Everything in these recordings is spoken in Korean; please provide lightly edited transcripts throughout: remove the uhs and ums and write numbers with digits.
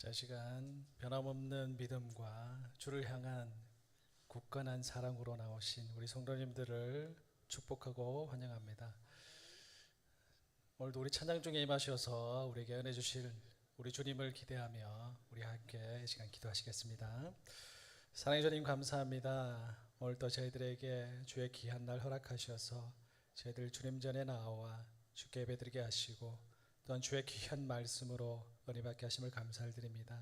자, 이 시간 변함없는 믿음과 주를 향한 굳건한 사랑으로 나오신 우리 성도님들을 축복하고 환영합니다. 오늘도 우리 찬양 중에 임하셔서 우리에게 은혜 주실 우리 주님을 기대하며 우리 함께 이 시간 기도하시겠습니다. 사랑해 주님 감사합니다. 오늘도 저희들에게 주의 귀한 날 허락하셔서 저희들 주님 전에 나와 주께 예배드리게 하시고 또한 주의 귀한 말씀으로 은혜 받게 하심을 감사를 드립니다.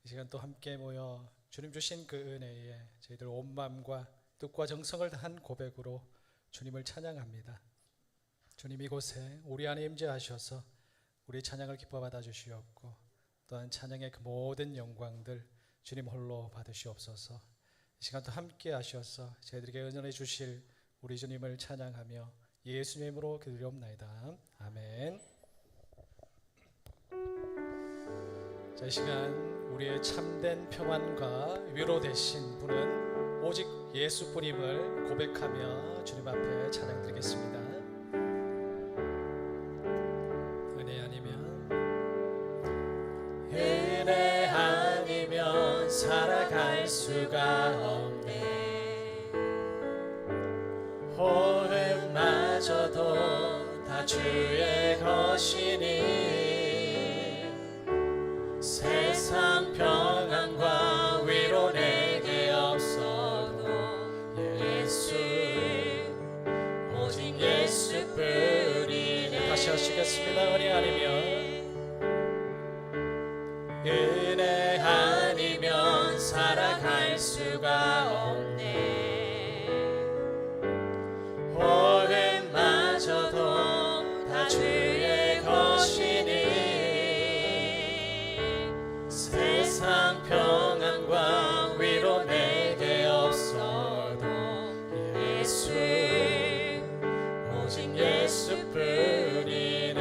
이 시간 또 함께 모여 주님 주신 그 은혜에 저희들 온 마음과 뜻과 정성을 다한 고백으로 주님을 찬양합니다. 주님 이곳에 우리 안에 임재하셔서 우리 찬양을 기뻐 받아 주시옵고 또한 찬양의 그 모든 영광들 주님 홀로 받으시옵소서. 이 시간 또 함께 하셔서 저희들에게 은혜해 주실 우리 주님을 찬양하며 예수님으로 기도드리옵나이다. 아멘. 자, 이 시간 우리의 참된 평안과 위로 되신 분은 오직 예수뿐임을 고백하며 주님 앞에 찬양드리겠습니다. 은혜 아니면 살아갈 수가 없네. 호흡마저도 다 주의 것이니 세상 평안과 위로 내게 없어도 예수 오직 예수뿐이네. 다시 하시겠습니다. 은혜 아니면 살아갈 수가 없네. 호흡마저도 다 주의 것이니 세상 평안과 위로 내게 없어도 예수 오직 예수뿐이네.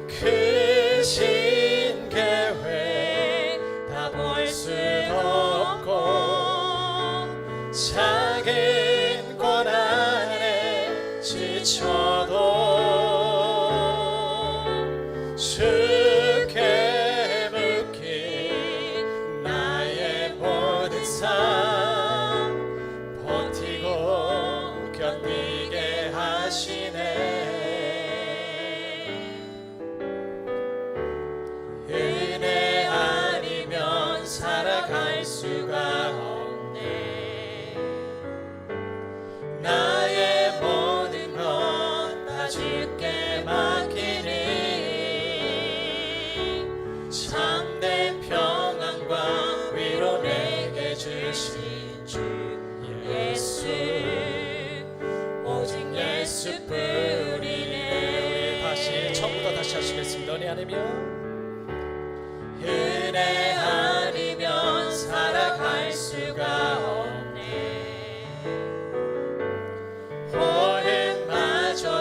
크신 계획 다 볼 수도 없고 작은 고난에 지쳐도 주께 묶인 나의 모든 삶 버티고 견디게 하시네. 은혜 아니면 살아갈 수가 없네. 나의 모든 것 다 주께 맡기니 참된 평안과 위로 내게 주신 주 예수 오직 예수뿐이네. 우리 다시 처음부터 다시 하시겠습니다. 은혜 아니면 살아갈 수가 없네.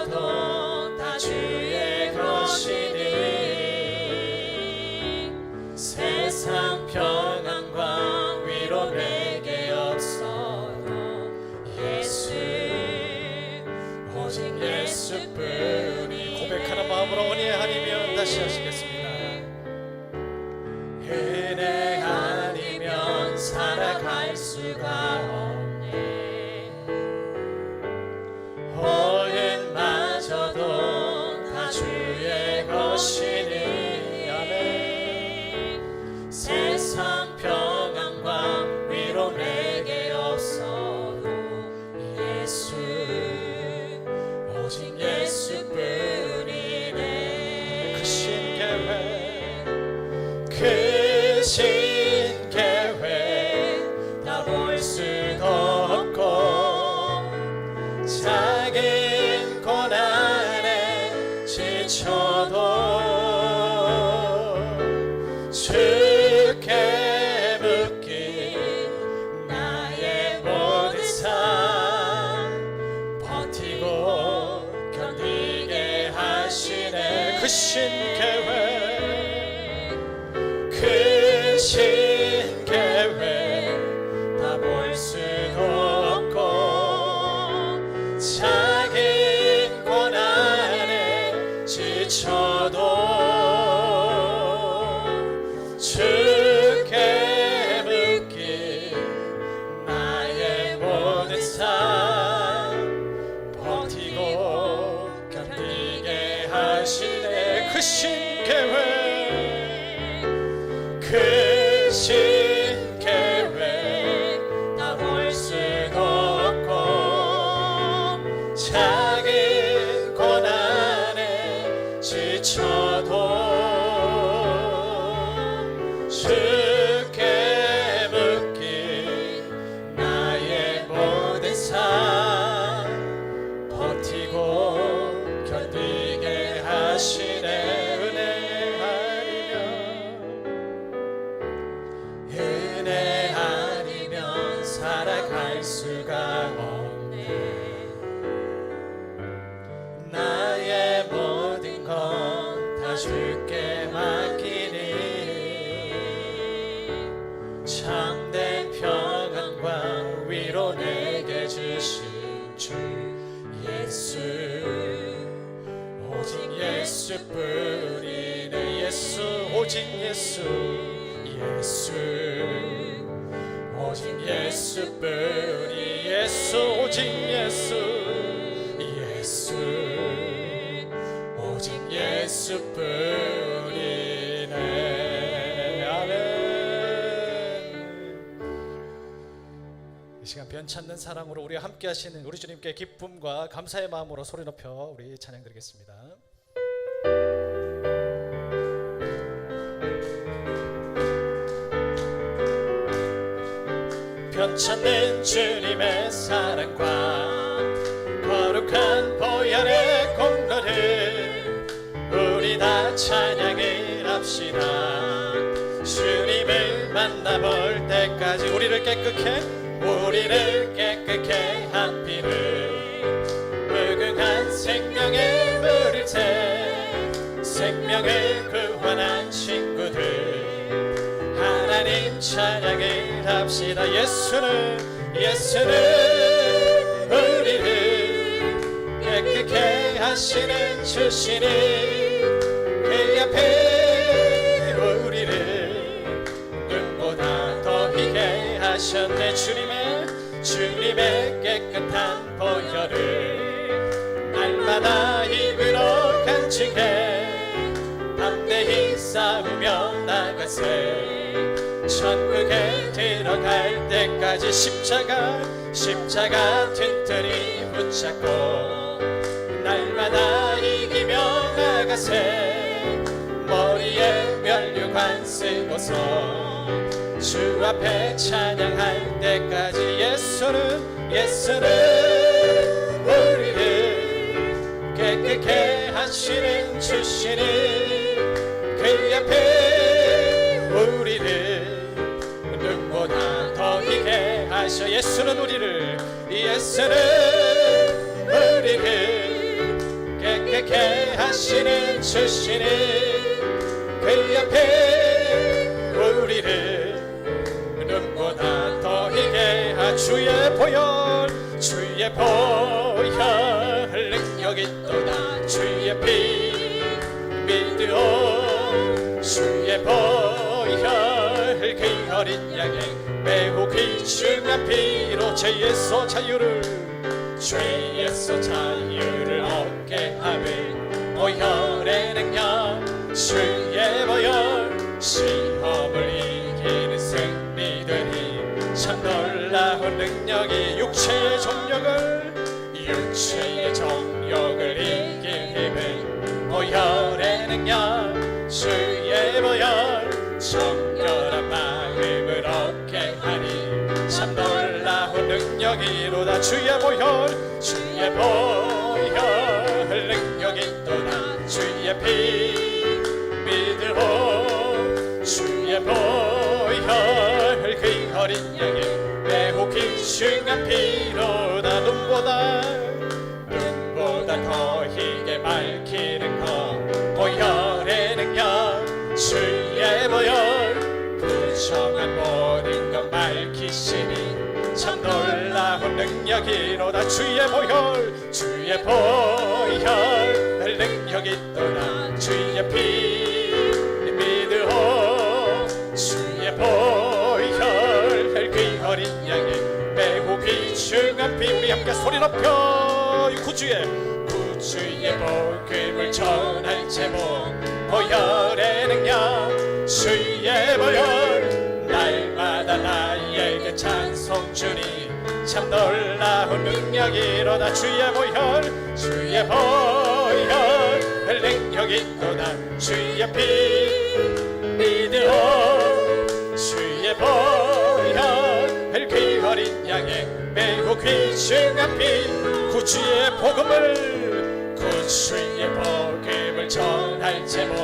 호흡마저도 다 주의 것이니 세상 평안과 위로 내게 없어도 예수 오직 예수뿐이. 고백하는 마음으로 은혜 아니면 다시 하시겠습니다. 은혜 아니면 살아갈 수가 없네. 호흡마저도 다 주의 것이니 아멘. 세상 평안과 위로 내게 없어도 예수 오직 예수뿐이네. 크신 계획 다 볼 수 참된 평안과 위로 내게 주신 주 예수, 오직 예수뿐이네. 예수, 오직 예수, 예수, 오직 예수뿐이. 예수, 오직 예수, 예수, 오직 예수뿐이네. 아멘. 이 시간 변찮는 사랑으로 우리와 함께 하시는 우리 주님께 기쁨과 감사의 마음으로 소리 높여 우리 찬양 드리겠습니다. 변찮는 주님의 사랑과 거룩한 보혈의 공로를 우리 다 찬양을 합시다. 주님을 만나볼 때까지 우리를 깨끗게 한 피를 무궁한 생명의 물을 새 생명을 구원한 친구들 하나님 찬양을 합시다. 예수는 우리를 깨끗게 하시는 주시니 그 앞에 우리를 눈보다 더 희게 하셨네. 주님의 깨끗한 보혈을 날마다 입으로 간직해 담대히 싸우며 나가세. 천국에 들어갈 때까지 십자가 튼튼히 붙잡고 날마다 이기며 나가세. 머리에 면류관 쓰고서 주 앞에 찬양할 때까지 예수는 우리를 깨끗게 하시는 주시니 그 앞에 우리를 눈보다 더 희게 하셔. 예수는 우리를 깨끗게 하시는 주시니 그 앞에 우리를 눈보다 더 희게 하. 주의 보혈 능력 있도다. 주의 피 믿으오. 주의 보혈 그 어린 양의 매우 귀중한 피로 죄에서 자유를 얻게 하며 보혈의 능력 주의 보혈 시험을 이기는 승리되니 참 놀라운 능력이 육체의 정욕을 이길 힘을 보혈의 능력 주의 보혈 정결한 마음을 얻게 하니 참 놀라운 능력이로다. 주의 보혈 능력이 또다. 주의 피 믿으오. 주의 보혈 그 어린 양의 매우 귀중한 피로다. 눈보다 더 희게 밝히는 것 보혈의 능력 주의 보혈 부정한 모든 것 밝히시니 참 놀라운 능력이로다. 주의 보혈 능력이 또다. 주의 피 믿으오. 주의 보혈 그 어린 양의 매우 귀중한 피. 우리 함께 소리 높여 구주의 복음을 전할 제목 보혈의 능력 주의 보혈 날마다 나에게 찬송 주니 참 놀라운 능력이로다. 주의 보혈 능력이 또다. 주의 피 믿으오. 주의 보혈 그 어린 양의 매우 귀중한 피 구주의 복음을 전할 제목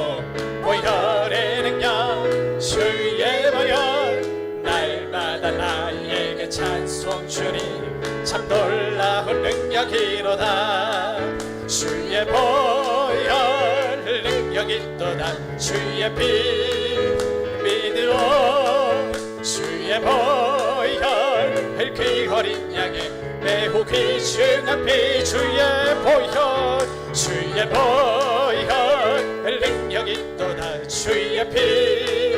보혈의 능력 주의 보혈 날마다 나에게 찬송 주니 참 놀라운 능력이로다. 주의 보혈 능력이 또다. 주의 피 믿으오. 주의 주의 보혈 그 어린 양의 매우 귀중한 피 주의 보혈 주의 보혈 능력이 있도다 주의 피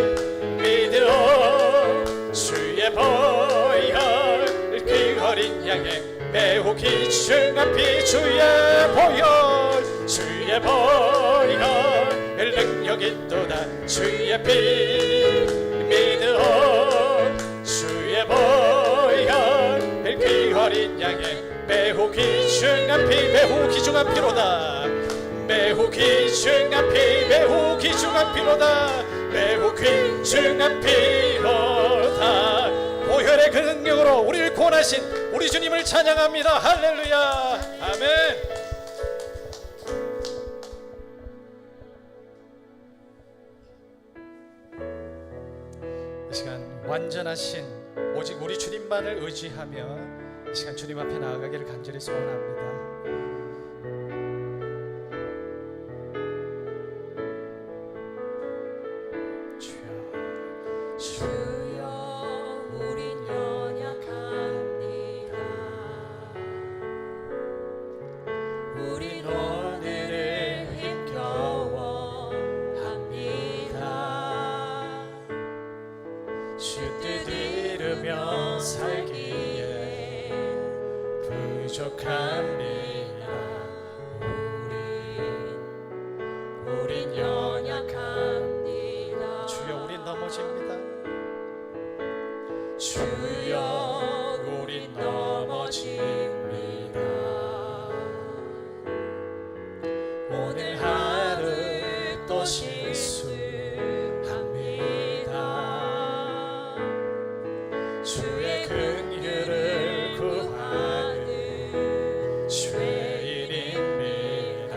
믿으오 주의 보혈 그 어린 양의 매우 귀중한 피 주의 보혈 주의 보혈 능력이 있도다 주의 피 믿으오 주의 보혈 그 어린 양의 매우 귀중한 피 매우 귀중한 피로다 매우 귀중한 피 매우 귀중한 피로다 매우 귀중한 피로다 보혈의 그 능력으로 우리를 구원하신 우리 주님을 찬양합니다. 할렐루야 아멘. 이 시간 완전하신 오직 우리 주님만을 의지하며 이 시간 주님 앞에 나아가기를 간절히 소원합니다. 주여 우린 연약합니다. 우린 오늘을 힘겨워 합니다. 주 뜻 이루며 살기에 부족합니다. 우린 연약합니다. 주여 우린 넘어집니다. 주여 우린 넘어집니다. 오늘 하루 또 실수합니다. 주의 긍휼을 구하는 죄인입니다.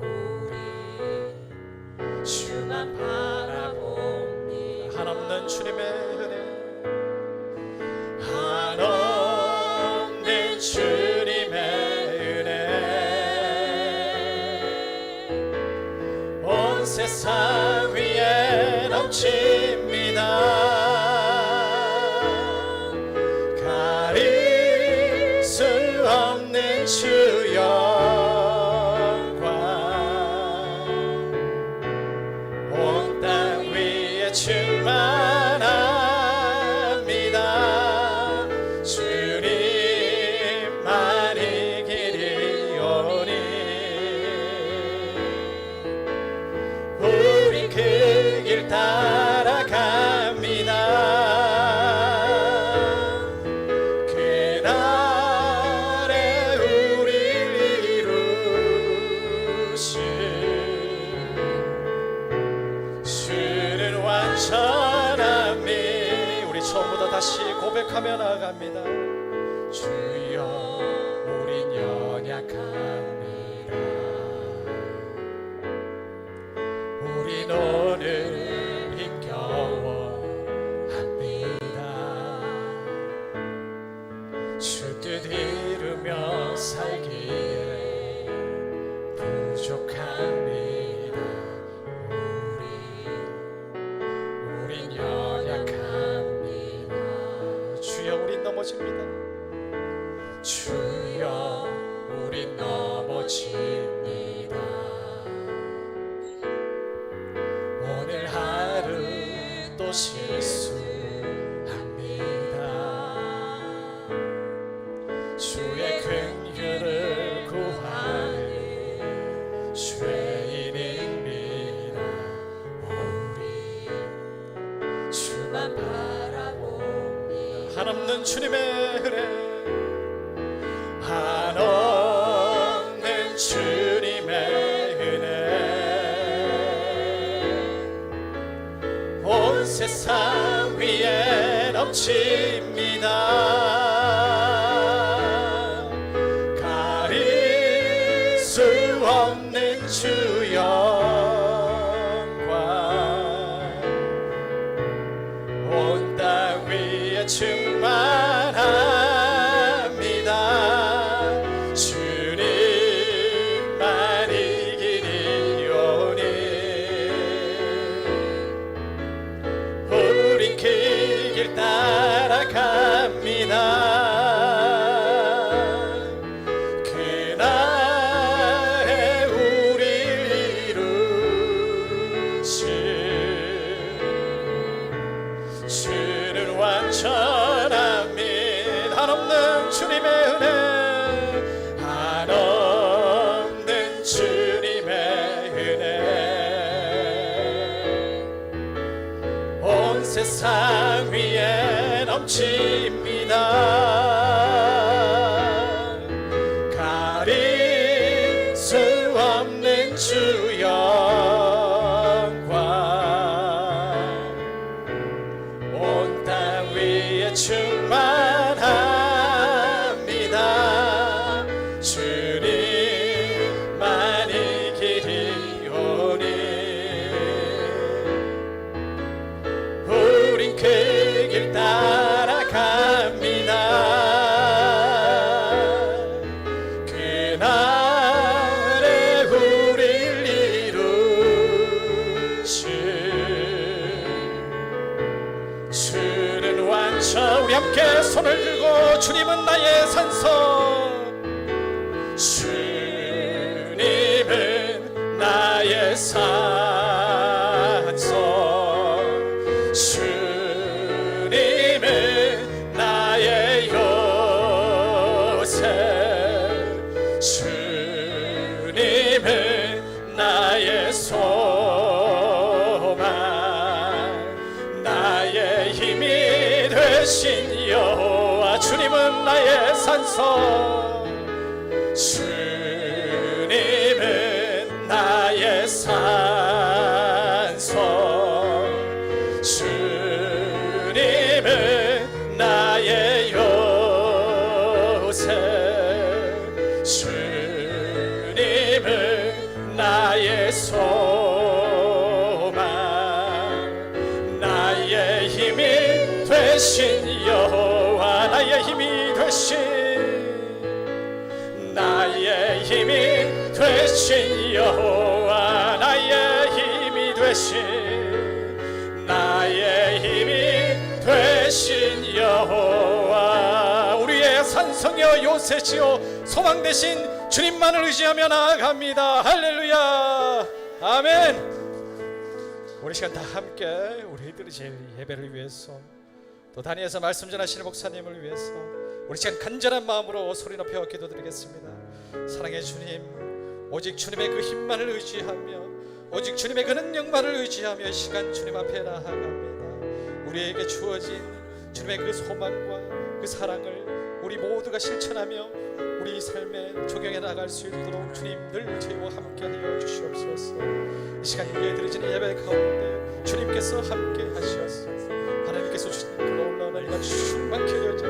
우리 주만 바라봅니다. 한없는 주님의 은혜 한없는 주님의 은혜 온 세상 위에 넘칩니다. 가릴 수 없는 주 영광 온 땅 위에 충만합니다. 주님만이 길이오니 우리 그 길 따라갑니다. 그날에 우리를 이루신 주는 완전함이 우리 처음부터 다시 고백하며 나아갑니다. 주여 우린 연약합니다. 우린 오늘 힘겨워 합니다. 주 뜻 이루며 살기에 부족합니다. 우린 연약합니다. 주여 우린 넘어집니다. 주여 우린 넘어집니다. 오늘 하루 또 실수합니다. 주의 긍휼을 구하는 죄인입니다. 우리 주만 바라봅니다. 한없는 주님의 은혜 한없는 주님의 은혜 온 세상 위에 넘칩니다. 가릴 수 없는 주 영광 온 땅 위에 충만합니다. 주님만이 길이오니 우린 그 길 따라 한없는 주님의 은혜, 한없는 주님의 은혜 온 세상 위에 넘칩니다. 가릴 수 없는 주 영광 온 땅 위에 충만합니다. 주님만이 길이오니 우린 그 길 따라갑니다. 그날에 우릴 이루신 주는 완전. 우리 함께 손을 들고 주님은 나의 산성, 주님은 나의 산성, 주님은 나의 요새, 주님은 나의 소망, 나의 힘이 되신 여호와. 주님은 나의 산성, 주님은 나의 산성, 주님은 나의 요새, 주님은 나의 소망, 나의 힘이 되신 여호와. 나의 힘이 되신, 나의 힘이 되신 여호와. 나의 힘이 되신, 나의 힘이 되신 여호와. 우리의 산성이여 요새시여 소망 되신 주님만을 의지하며 나아갑니다. 할렐루야, 아멘. 우리 시간 다 함께 우리들의 제일 예배를 위해서, 또 단위에서 말씀 전하시는 목사님을 위해서 우리 시간 간절한 마음으로 소리 높여 기도드리겠습니다. 사랑의 주님, 오직 주님의 그 힘만을 의지하며, 오직 주님의 그 능력만을 의지하며 이 시간 주님 앞에 나아갑니다. 우리에게 주어진 주님의 그 소망과 그 사랑을 우리 모두가 실천하며 우리 삶에 적용해 나갈 수 있도록 주님 늘 저희와 함께하여 주시옵소서. 이 시간 위에 드려지는 예배 가운데 주님께서 함께 하시옵소서. 하나님께서 주신 그 놀라운 은혜가 충만케 되어져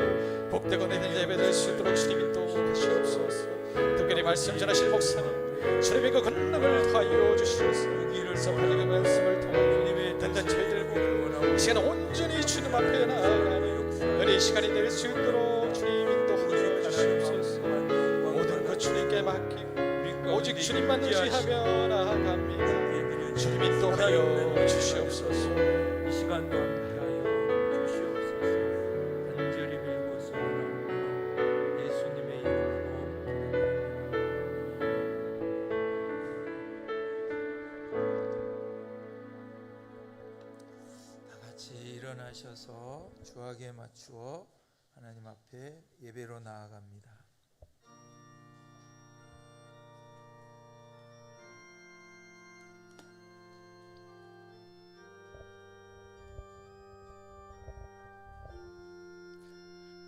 복되고 내는 예배 될 수 있도록 주님 인도하시옵소서. 특별히 말씀 전하실 목사님, 주님의 그 권능을 다하여 주시옵소서. 이를서 하나님의 말씀을 통해 주님의 든든히 들고 이 시간 온전히 주님 앞에 나아가는 은혜 시간이 될 수 있도록 주님 인도하여 주시옵소서. 모든 것 주님께 맡기고 오직 주님만 의지하며 나아갑니다. 주님 인도하여 주시옵소서. 이 시간도 함께하여 주시옵소서. 간절히 빌고 소원하오며 예수님의 이름으로 다 같이 일어나셔서 주악에 맞추어 하나님 앞에 예배로 나아갑니다.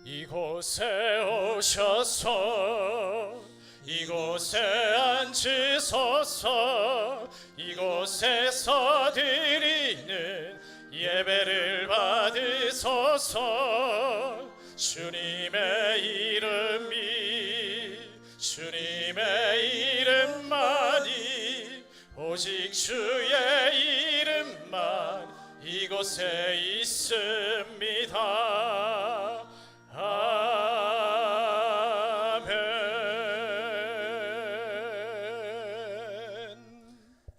이곳에 오셔서 이곳에 앉으소서. 이곳에서 드리는 예배를 받으소서. 주님의 주님의 이름만이 오직 주의 이름만 이곳에 있습니다.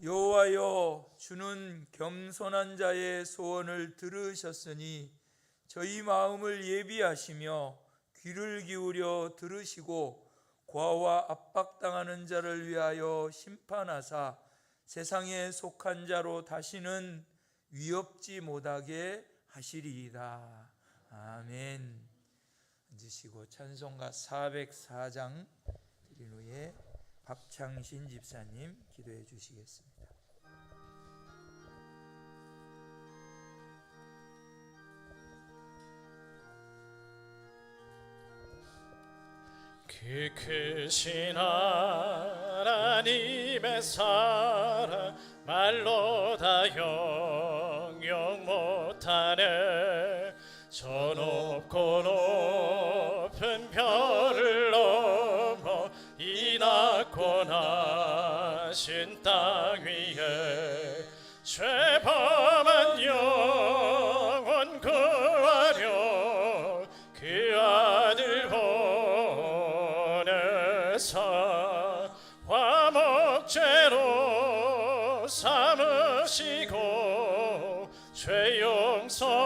여호와여, 주는 겸손한 자의 소원을 들으셨으니 저희 마음을 예비하시며 귀를 기울여 들으시고 고아와 압박당하는 자를 위하여 심판하사 세상에 속한 자로 다시는 위협지 못하게 하시리이다. 아멘. 이제 주시고 찬송가 404장 드린 후에 박창신 집사님 기도해 주시겠습니다. 그 크신 하나님의 사랑 말로 다 형용 못하네. 저 높고 높은 별을 넘어 이 낮고 낮은 땅 위에 죄범한 영혼 구하려 그 아들 보내사 화목제로 삼으시고 죄 용서하셨네.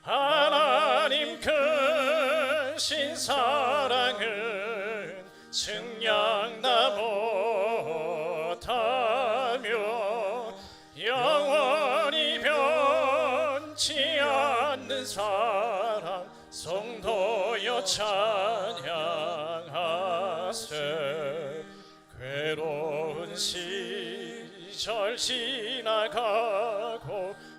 하나님 크신 사랑은 증량다 못하며 영원히 변치 않는 사랑 성도여 찬양하세. 괴로운 시절 지나가고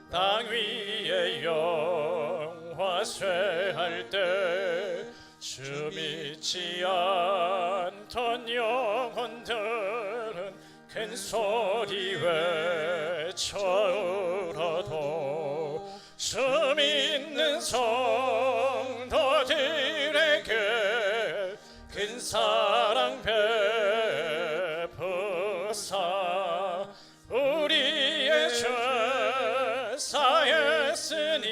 땅 위에 영화 쇠할 때 주 믿지 않던 영혼들은 큰 소리 외쳐 울어도 주 믿는 성도들에게 큰 사랑 베푸사 우리의 죄 사했으니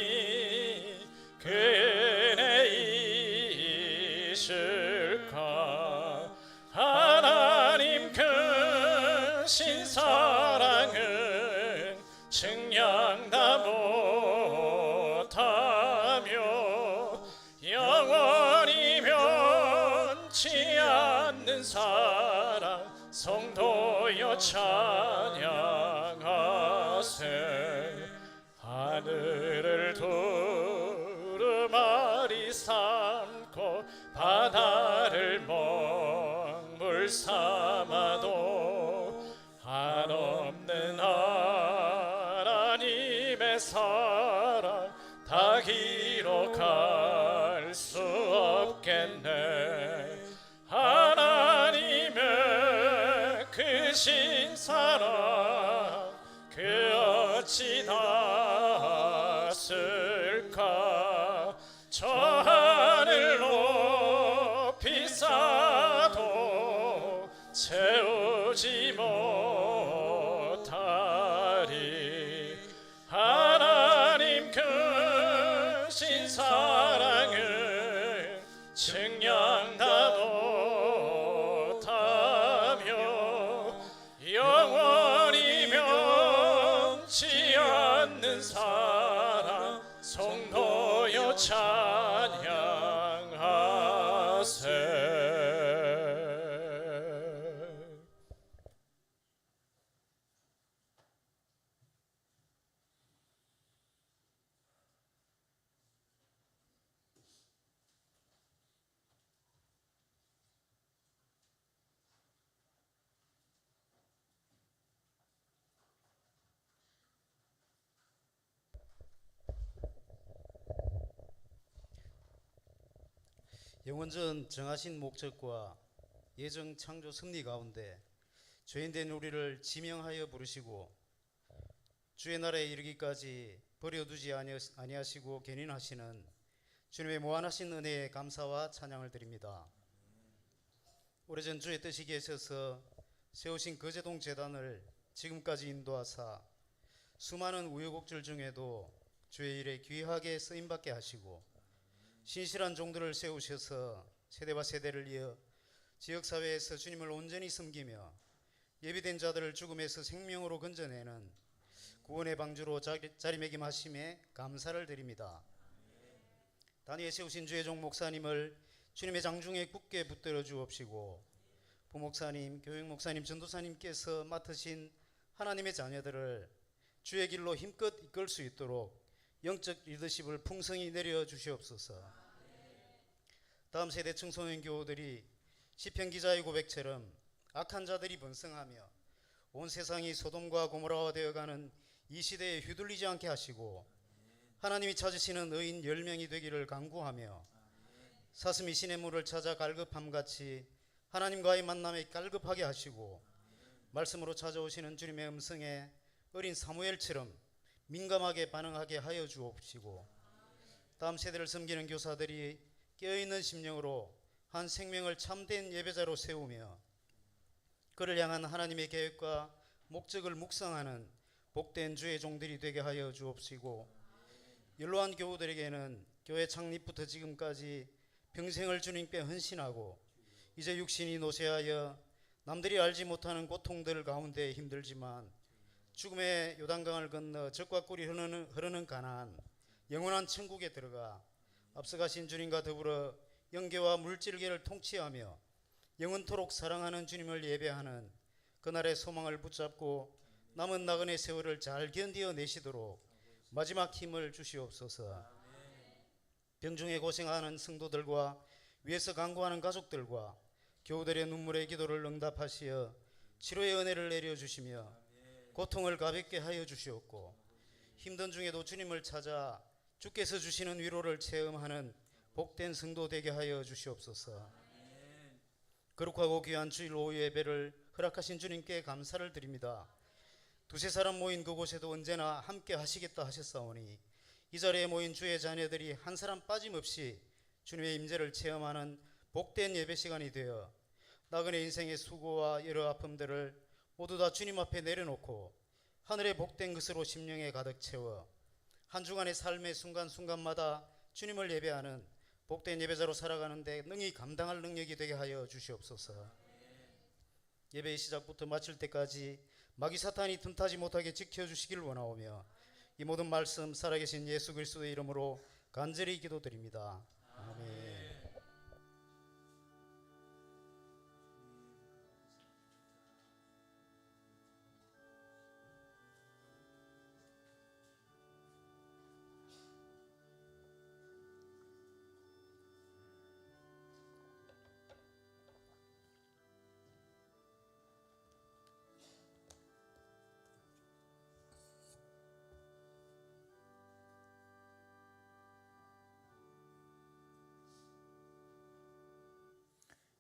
그 은혜 있을까. 하나님 크신 사랑은 증량다 못하며 영원히 변치 않는 사랑 성도여 찬양하세. 하늘을 두루마리 삼고 바다를 먹물 삼아도 한없는 하나님의 사랑 다 기록할 수 없겠네. 하나님의 크신 사랑 그 어찌 닿았을까. 저 하늘 높이 쌓아도 채우지 못하리. 하나님 크신 사랑은 증량다 못하며 영원히 변치 않는 사랑 성도여 찬양하세. 영원전 정하신 목적과 예정 창조 섭리 가운데 죄인된 우리를 지명하여 부르시고 주의 나라에 이르기까지 버려두지 아니하시고 견인하시는 주님의 무한하신 은혜에 감사와 찬양을 드립니다. 오래전 주의 뜻이 계셔서 세우신 거제동 재단을 지금까지 인도하사 수많은 우여곡절 중에도 주의 일에 귀하게 쓰임받게 하시고 신실한 종들을 세우셔서 세대와 세대를 이어 지역사회에서 주님을 온전히 섬기며 예비된 자들을 죽음에서 생명으로 건져내는 구원의 방주로 자리매김하심에 감사를 드립니다. 단위에 세우신 주의 종 목사님을 주님의 장중에 굳게 붙들어 주옵시고 부목사님, 교육목사님, 전도사님께서 맡으신 하나님의 자녀들을 주의 길로 힘껏 이끌 수 있도록 영적 리더십을 풍성히 내려 주시옵소서. 다음 세대 청소년 교우들이 시편 기자의 고백처럼 악한 자들이 번성하며 온 세상이 소돔과 고모라가 되어가는 이 시대에 휘둘리지 않게 하시고 하나님이 찾으시는 의인 10명이 되기를 간구하며 사슴이 시냇물을 찾아 갈급함같이 하나님과의 만남에 갈급하게 하시고 말씀으로 찾아오시는 주님의 음성에 어린 사무엘처럼 민감하게 반응하게 하여 주옵시고 다음 세대를 섬기는 교사들이 깨어있는 심령으로 한 생명을 참된 예배자로 세우며 그를 향한 하나님의 계획과 목적을 묵상하는 복된 주의 종들이 되게 하여 주옵시고 연로한 교우들에게는 교회 창립부터 지금까지 평생을 주님께 헌신하고 이제 육신이 노쇠하여 남들이 알지 못하는 고통들 가운데 힘들지만 죽음의 요단강을 건너 젖과 꿀이 흐르는 가나안 영원한 천국에 들어가 앞서가신 주님과 더불어 영계와 물질계를 통치하며 영원토록 사랑하는 주님을 예배하는 그날의 소망을 붙잡고 남은 나그네 세월을 잘 견디어 내시도록 마지막 힘을 주시옵소서. 병중에 고생하는 성도들과 위에서 간구하는 가족들과 교우들의 눈물의 기도를 응답하시어 치료의 은혜를 내려주시며 고통을 가볍게 하여 주시옵고 힘든 중에도 주님을 찾아 주께서 주시는 위로를 체험하는 복된 성도 되게 하여 주시옵소서. 거룩하고 귀한 주일 오후 예배를 허락하신 주님께 감사를 드립니다. 두세 사람 모인 그곳에도 언제나 함께 하시겠다 하셨사오니 이 자리에 모인 주의 자녀들이 한 사람 빠짐없이 주님의 임재를 체험하는 복된 예배 시간이 되어 나그네 인생의 수고와 여러 아픔들을 모두 다 주님 앞에 내려놓고 하늘의 복된 것으로 심령에 가득 채워 한 주간의 삶의 순간순간마다 주님을 예배하는 복된 예배자로 살아가는데 능히 감당할 능력이 되게 하여 주시옵소서. 예배의 시작부터 마칠 때까지 마귀 사탄이 틈타지 못하게 지켜주시길 원하오며 이 모든 말씀 살아계신 예수 그리스도의 이름으로 간절히 기도드립니다. 아멘.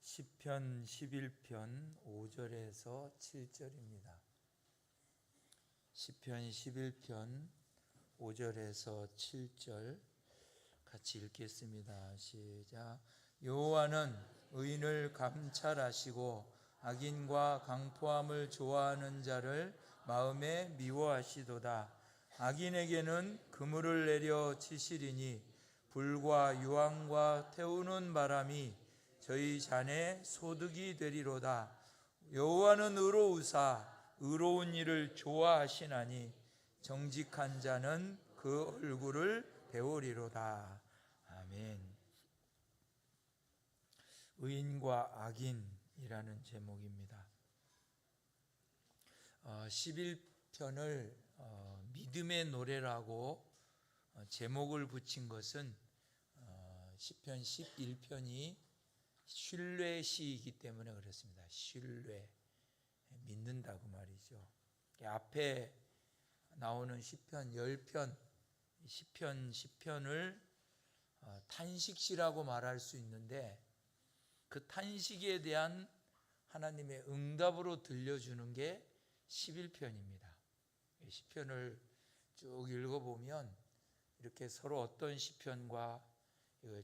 시편 11편 5절에서 7절입니다. 시편 11편 5절에서 7절 같이 읽겠습니다. 시작. 여호와는 의인을 감찰하시고 악인과 강포함을 좋아하는 자를 마음에 미워하시도다. 악인에게는 그물을 내려 치시리니 불과 유황과 태우는 바람이 저희 잔의 소득이 되리로다. 여호와는 의로우사 의로운 일을 좋아하시나니 정직한 자는 그 얼굴을 배우리로다. 아멘. 의인과 악인이라는 제목입니다. 11편을 믿음의 노래라고 제목을 붙인 것은 시편 11편이 신뢰시이기 때문에 그렇습니다. 신뢰, 믿는다고 말이죠. 앞에 나오는 시편 10편, 시편 10편을 탄식시라고 말할 수 있는데 그 탄식에 대한 하나님의 응답으로 들려주는 게 11편입니다. 시편을 쭉 읽어보면 이렇게 서로 어떤 시편과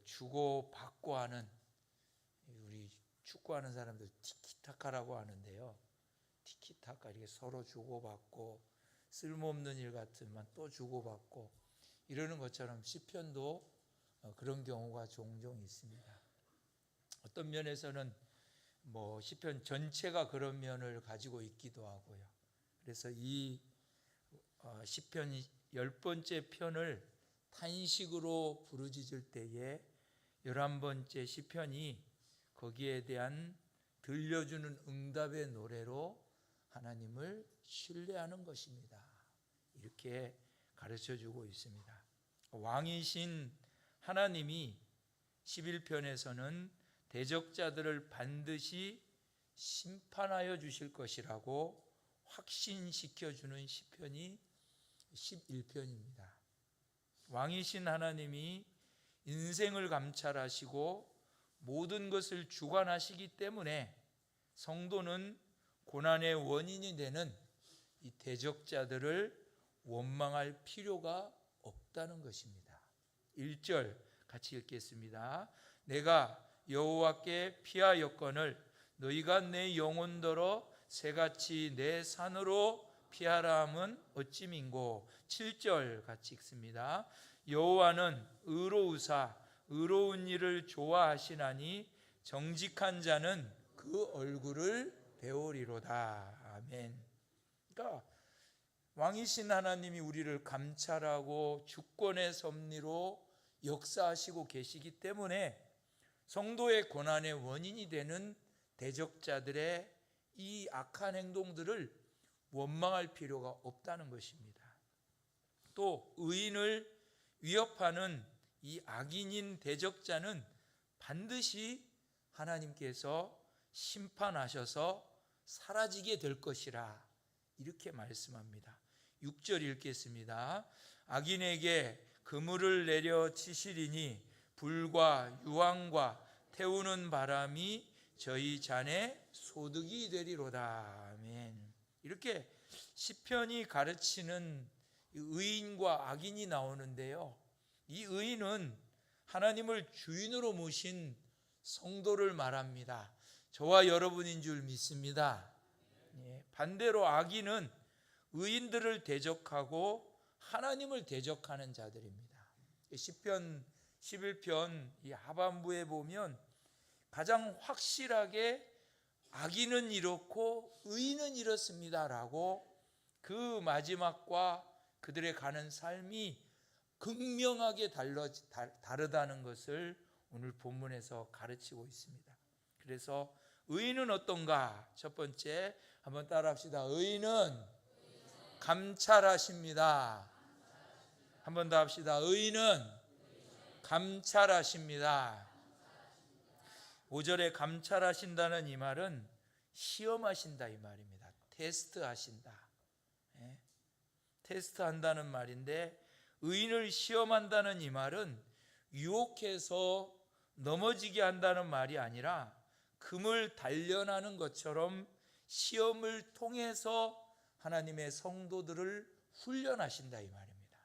주고받고 하는, 우리 축구하는 사람들 티키타카라고 하는데요. 티키타카, 이렇게 서로 주고받고 쓸모없는 일 같으면 또 주고받고 이러는 것처럼 시편도 그런 경우가 종종 있습니다. 어떤 면에서는 시편 전체가 그런 면을 가지고 있기도 하고요. 그래서 이 시편 10번째 편을 탄식으로 부르짖을 때에 11번째 시편이 거기에 대한 들려주는 응답의 노래로 하나님을 신뢰하는 것입니다. 이렇게 가르쳐주고 있습니다. 왕이신 하나님이 11편에서는 대적자들을 반드시 심판하여 주실 것이라고 확신시켜 주는 시편이 11편입니다. 왕이신 하나님이 인생을 감찰하시고 모든 것을 주관하시기 때문에 성도는 고난의 원인이 되는 이 대적자들을 원망할 필요가 없다는 것입니다. 1절 같이 읽겠습니다. 내가 여호와께 피하였거늘 너희가 내 영혼더러 새같이 내 산으로 피하라 함은 어찌민고. 7절 같이 읽습니다. 여호와는 의로우사 의로운 일을 좋아하시나니 정직한 자는 그 얼굴을 배우리로다. 아멘. 그러니까 왕이신 하나님이 우리를 감찰하고 주권의 섭리로 역사하시고 계시기 때문에 성도의 고난의 원인이 되는 대적자들의 이 악한 행동들을 원망할 필요가 없다는 것입니다. 또 의인을 위협하는 이 악인인 대적자는 반드시 하나님께서 심판하셔서 사라지게 될 것이라 이렇게 말씀합니다. 6절 읽겠습니다. 악인에게 그물을 내려 치시리니 불과 유황과 태우는 바람이 저희 잔의 소득이 되리로다. 아멘. 이렇게 시편이 가르치는 의인과 악인이 나오는데요, 이 의인은 하나님을 주인으로 모신 성도를 말합니다. 저와 여러분인 줄 믿습니다. 반대로 악인은 의인들을 대적하고 하나님을 대적하는 자들입니다. 시편 11편 이 하반부에 보면 가장 확실하게 악인은 이렇고 의인은 이렇습니다라고 그 마지막과 그들의 가는 삶이 극명하게 다르다는 것을 오늘 본문에서 가르치고 있습니다. 그래서 의인은 어떤가? 첫 번째 한번 따라합시다. 의인은 감찰하십니다. 한 번 더 합시다. 의인은 감찰하십니다. 5절에 감찰하신다는 이 말은 시험하신다 이 말입니다. 테스트하신다. 테스트한다는 말인데, 의인을 시험한다는 이 말은 유혹해서 넘어지게 한다는 말이 아니라 금을 단련하는 것처럼 시험을 통해서 하나님의 성도들을 훈련하신다 이 말입니다.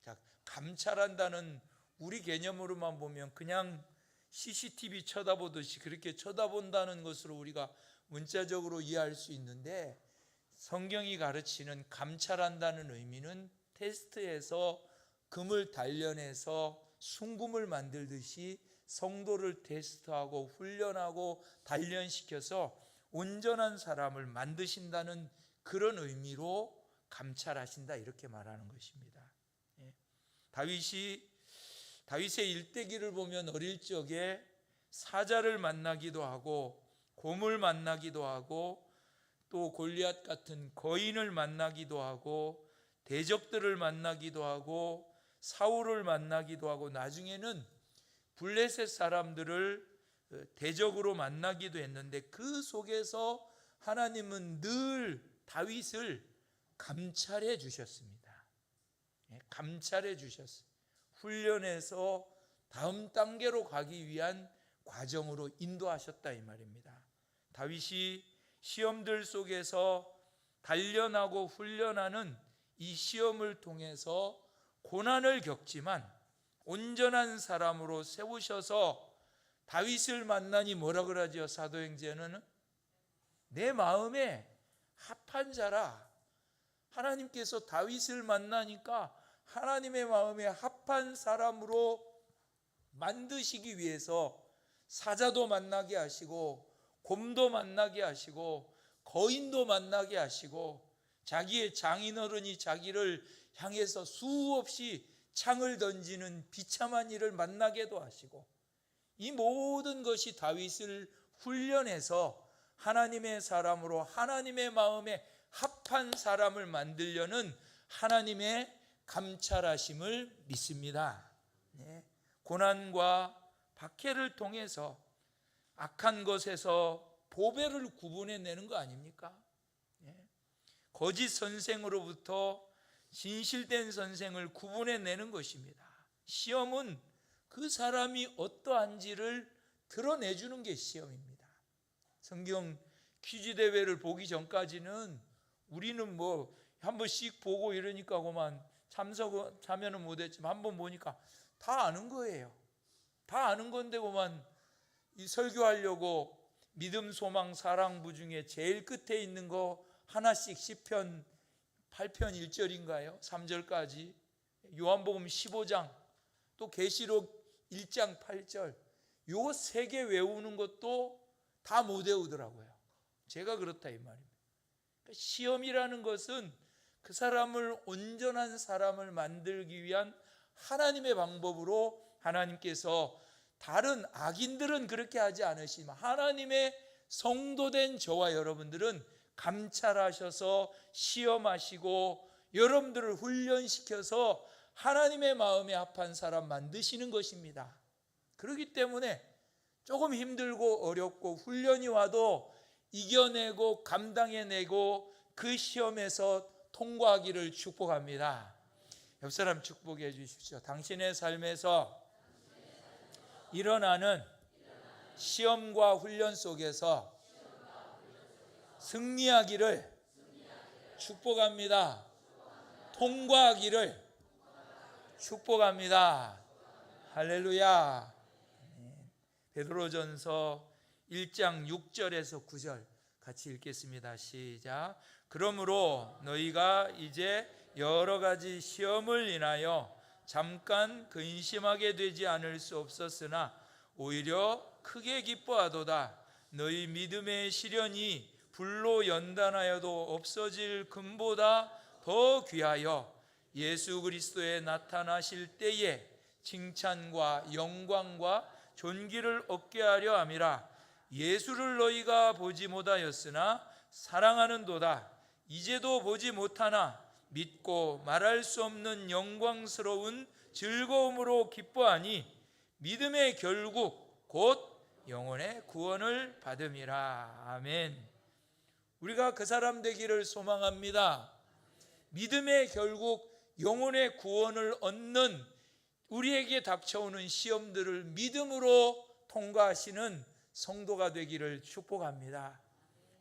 자, 감찰한다는 우리 개념으로만 보면 그냥 CCTV 쳐다보듯이 그렇게 쳐다본다는 것으로 우리가 문자적으로 이해할 수 있는데, 성경이 가르치는 감찰한다는 의미는 테스트에서 금을 단련해서 순금을 만들듯이 성도를 테스트하고 훈련하고 단련시켜서 온전한 사람을 만드신다는 그런 의미로 감찰하신다 이렇게 말하는 것입니다. 다윗의 일대기를 보면 어릴 적에 사자를 만나기도 하고 곰을 만나기도 하고 또 골리앗 같은 거인을 만나기도 하고 대적들을 만나기도 하고 사울을 만나기도 하고 나중에는 블레셋 사람들을 대적으로 만나기도 했는데, 그 속에서 하나님은 늘 다윗을 감찰해 주셨습니다. 감찰해 주셨어요. 훈련해서 다음 단계로 가기 위한 과정으로 인도하셨다 이 말입니다. 다윗이 시험들 속에서 단련하고 훈련하는 이 시험을 통해서 고난을 겪지만 온전한 사람으로 세우셔서 다윗을 만나니 뭐라 그러죠? 사도행전에는 내 마음에 합한 자라. 하나님께서 다윗을 만나니까 하나님의 마음에 합한 사람으로 만드시기 위해서 사자도 만나게 하시고 곰도 만나게 하시고 거인도 만나게 하시고 자기의 장인어른이 자기를 향해서 수없이 창을 던지는 비참한 일을 만나게도 하시고, 이 모든 것이 다윗을 훈련해서 하나님의 사람으로 하나님의 마음에 합한 사람을 만들려는 하나님의 감찰하심을 믿습니다. 고난과 박해를 통해서 악한 것에서 보배를 구분해내는 거 아닙니까? 거짓 선생으로부터 진실된 선생을 구분해내는 것입니다. 시험은 그 사람이 어떠한지를 드러내주는 게 시험입니다. 성경 퀴즈 대회를 보기 전까지는 우리는 뭐 한 번씩 보고 이러니까 그만 참여는 못했지만 한 번 보니까 다 아는 거예요. 다 아는 건데 그만 이 설교하려고 믿음, 소망, 사랑부 중에 제일 끝에 있는 거 하나씩 시편 8편 1절인가요? 3절까지, 요한복음 15장, 또 계시록 1장 8절, 요 세 개 외우는 것도 다 못 외우더라고요. 제가 그렇다 이 말입니다. 그러니까 시험이라는 것은 그 사람을 온전한 사람을 만들기 위한 하나님의 방법으로 하나님께서 다른 악인들은 그렇게 하지 않으시지만 하나님의 성도된 저와 여러분들은 감찰하셔서 시험하시고 여러분들을 훈련시켜서 하나님의 마음에 합한 사람 만드시는 것입니다. 그렇기 때문에 조금 힘들고 어렵고 훈련이 와도 이겨내고 감당해내고 그 시험에서 통과하기를 축복합니다. 옆 사람 축복해 주십시오. 당신의 삶에서 일어나는 시험과 훈련 속에서 승리하기를 축복합니다. 통과하기를 축복합니다. 할렐루야. 베드로전서 1장 6절에서 9절 같이 읽겠습니다. 시작. 그러므로 너희가 이제 여러 가지 시험을 인하여 잠깐 근심하게 되지 않을 수 없었으나 오히려 크게 기뻐하도다. 너희 믿음의 시련이 불로 연단하여도 없어질 금보다 더 귀하여 예수 그리스도에 나타나실 때에 칭찬과 영광과 존귀를 얻게 하려 함이라. 예수를 너희가 보지 못하였으나 사랑하는도다. 이제도 보지 못하나 믿고 말할 수 없는 영광스러운 즐거움으로 기뻐하니 믿음의 결국 곧 영혼의 구원을 받음이라. 아멘. 우리가 그 사람 되기를 소망합니다. 믿음의 결국 영혼의 구원을 얻는 우리에게 닥쳐오는 시험들을 믿음으로 통과하시는 성도가 되기를 축복합니다.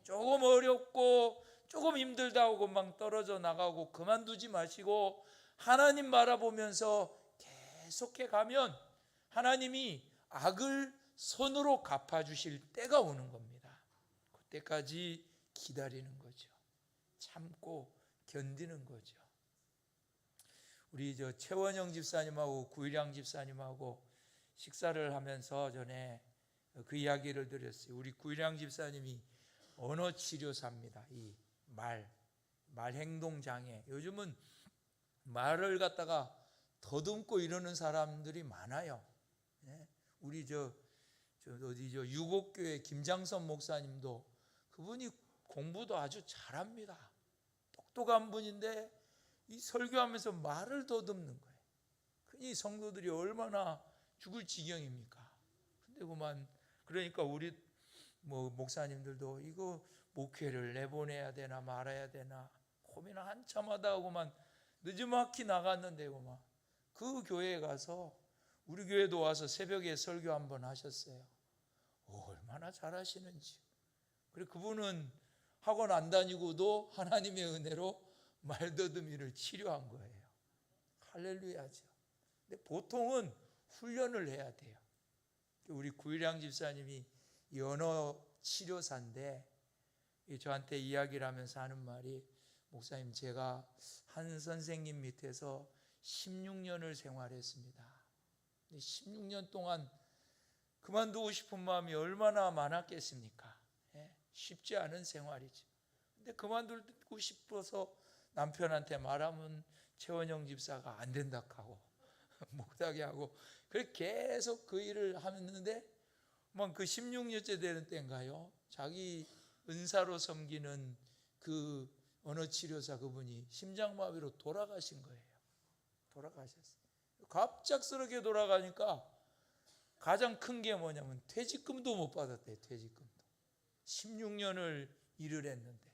조금 어렵고 조금 힘들다 하고 막 떨어져 나가고 그만두지 마시고 하나님 바라보면서 계속해 가면 하나님이 악을 선으로 갚아주실 때가 오는 겁니다. 그때까지 기다리는 거죠. 참고 견디는 거죠. 우리 최원영 집사님하고 구일양 집사님하고 식사를 하면서 전에 그 이야기를 드렸어요. 우리 구일양 집사님이 언어 치료사입니다. 이 말 행동 장애. 요즘은 말을 갖다가 더듬고 이러는 사람들이 많아요. 우리 유곡교회 김장선 목사님도 그분이 공부도 아주 잘합니다. 똑똑한 분인데 이 설교하면서 말을 더듬는 거예요. 이 성도들이 얼마나 죽을 지경입니까? 근데 그러니까 우리 목사님들도 이거 목회를 내보내야 되나 말아야 되나 고민을 한참 하다 하고만 늦지막히 나갔는데 그 교회에 가서 우리 교회도 와서 새벽에 설교 한번 하셨어요. 얼마나 잘하시는지. 그리고 그분은 학원 안 다니고도 하나님의 은혜로 말더듬이를 치료한 거예요. 할렐루야죠. 근데 보통은 훈련을 해야 돼요. 우리 구일양 집사님이 언어 치료사인데 저한테 이야기를 하면서 하는 말이, 목사님, 제가 한 선생님 밑에서 16년을 생활했습니다. 16년 동안 그만두고 싶은 마음이 얼마나 많았겠습니까? 쉽지 않은 생활이죠. 근데 그만두고 싶어서 남편한테 말하면 최원영 집사가 안 된다 하고 못하게 하고, 그렇게 계속 그 일을 하는데 그 16년째 되는 때인가요? 자기 은사로 섬기는 그 언어치료사 그분이 심장마비로 돌아가신 거예요. 돌아가셨어요. 갑작스럽게 돌아가니까 가장 큰 게 뭐냐면 퇴직금도 못 받았대요. 퇴직금도. 16년을 일을 했는데.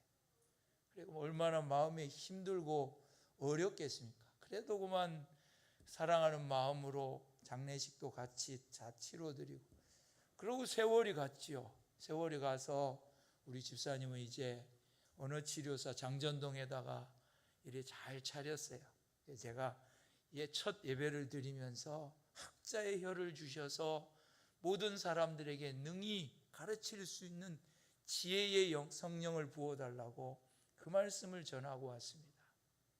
그리고 얼마나 마음이 힘들고 어렵겠습니까? 그래도 그만 사랑하는 마음으로 장례식도 같이 다 치러드리고, 그리고 세월이 갔지요. 세월이 가서 우리 집사님은 이제 언어치료사 장전동에다가 이래 잘 차렸어요. 제가 첫 예배를 드리면서 학자의 혀를 주셔서 모든 사람들에게 능히 가르칠 수 있는 지혜의 성령을 부어달라고 그 말씀을 전하고 왔습니다.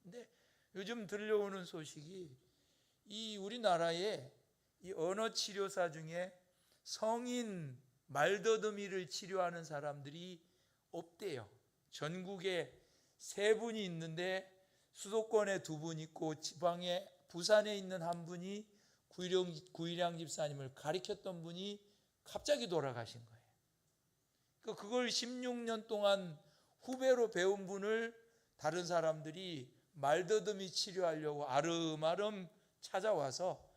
근데 요즘 들려오는 소식이 이 우리나라에 이 언어치료사 중에 성인 말더듬이를 치료하는 사람들이 없대요. 전국에 3분이 있는데 수도권에 2분 있고 지방에 부산에 있는 한 분이 구일양 집사님을 가르쳤던 분이 갑자기 돌아가신 거예요. 그걸 16년 동안 후배로 배운 분을 다른 사람들이 말더듬이 치료하려고 아름아름 찾아와서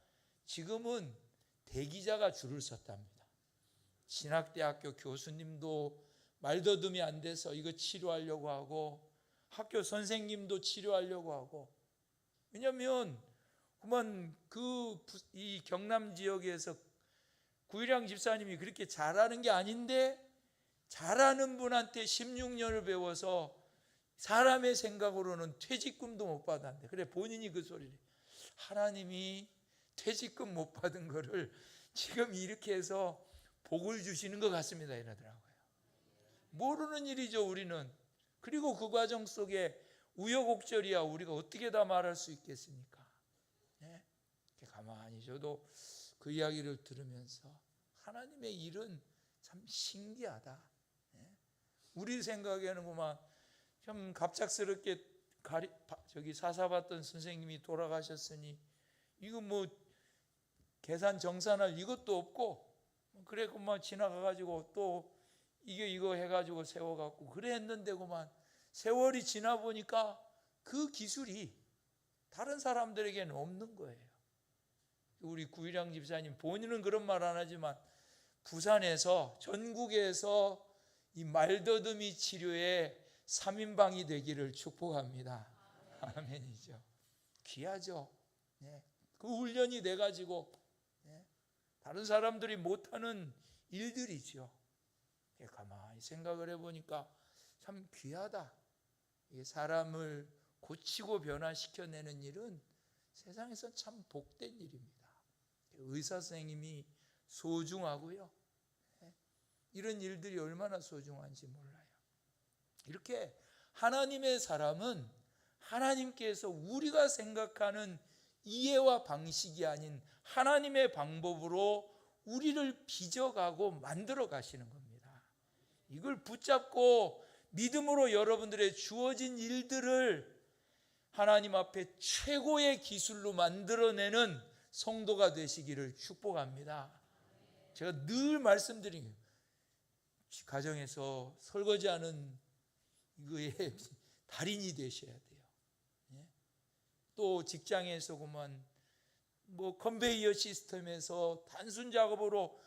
지금은 대기자가 줄을 섰답니다. 신학대학교 교수님도 말더듬이 안 돼서 이거 치료하려고 하고, 학교 선생님도 치료하려고 하고. 왜냐하면 그만 이 경남 지역에서 구일양 집사님이 그렇게 잘하는 게 아닌데, 잘하는 분한테 16년을 배워서 사람의 생각으로는 퇴직금도 못 받았는데, 그래 본인이 그 소리를, 하나님이 퇴직금 못 받은 거를 지금 이렇게 해서 복을 주시는 것 같습니다 이러더라고요. 모르는 일이죠 우리는. 그리고 그 과정 속에 우여곡절이야 우리가 어떻게 다 말할 수 있겠습니까? 네? 가만히 저도 그 이야기를 들으면서 하나님의 일은 참 신기하다. 네? 우리 생각에는 그만 좀 갑작스럽게 사사받던 선생님이 돌아가셨으니 이거 뭐 계산 정산할 이것도 없고, 그래 그만 지나가가지고 또 이거 해가지고 세워갖고 그래 했는데 그만 세월이 지나 보니까 그 기술이 다른 사람들에게는 없는 거예요. 우리 구일양 집사님 본인은 그런 말 안 하지만 부산에서 전국에서 이 말더듬이 치료에 3인방이 되기를 축복합니다. 아멘이죠. 귀하죠. 네. 그 훈련이 돼가지고 다른 사람들이 못하는 일들이죠. 가만히 생각을 해보니까 참 귀하다. 사람을 고치고 변화시켜내는 일은 세상에서 참 복된 일입니다. 의사 선생님이 소중하고요. 이런 일들이 얼마나 소중한지 몰라요. 이렇게 하나님의 사람은 하나님께서 우리가 생각하는 이해와 방식이 아닌 하나님의 방법으로 우리를 빚어가고 만들어 가시는 겁니다. 이걸 붙잡고 믿음으로 여러분들의 주어진 일들을 하나님 앞에 최고의 기술로 만들어내는 성도가 되시기를 축복합니다. 제가 늘 말씀드린 거예요. 가정에서 설거지하는 이거에 달인이 되셔야 돼요. 또 직장에서 그만 컨베이어 시스템에서 단순 작업으로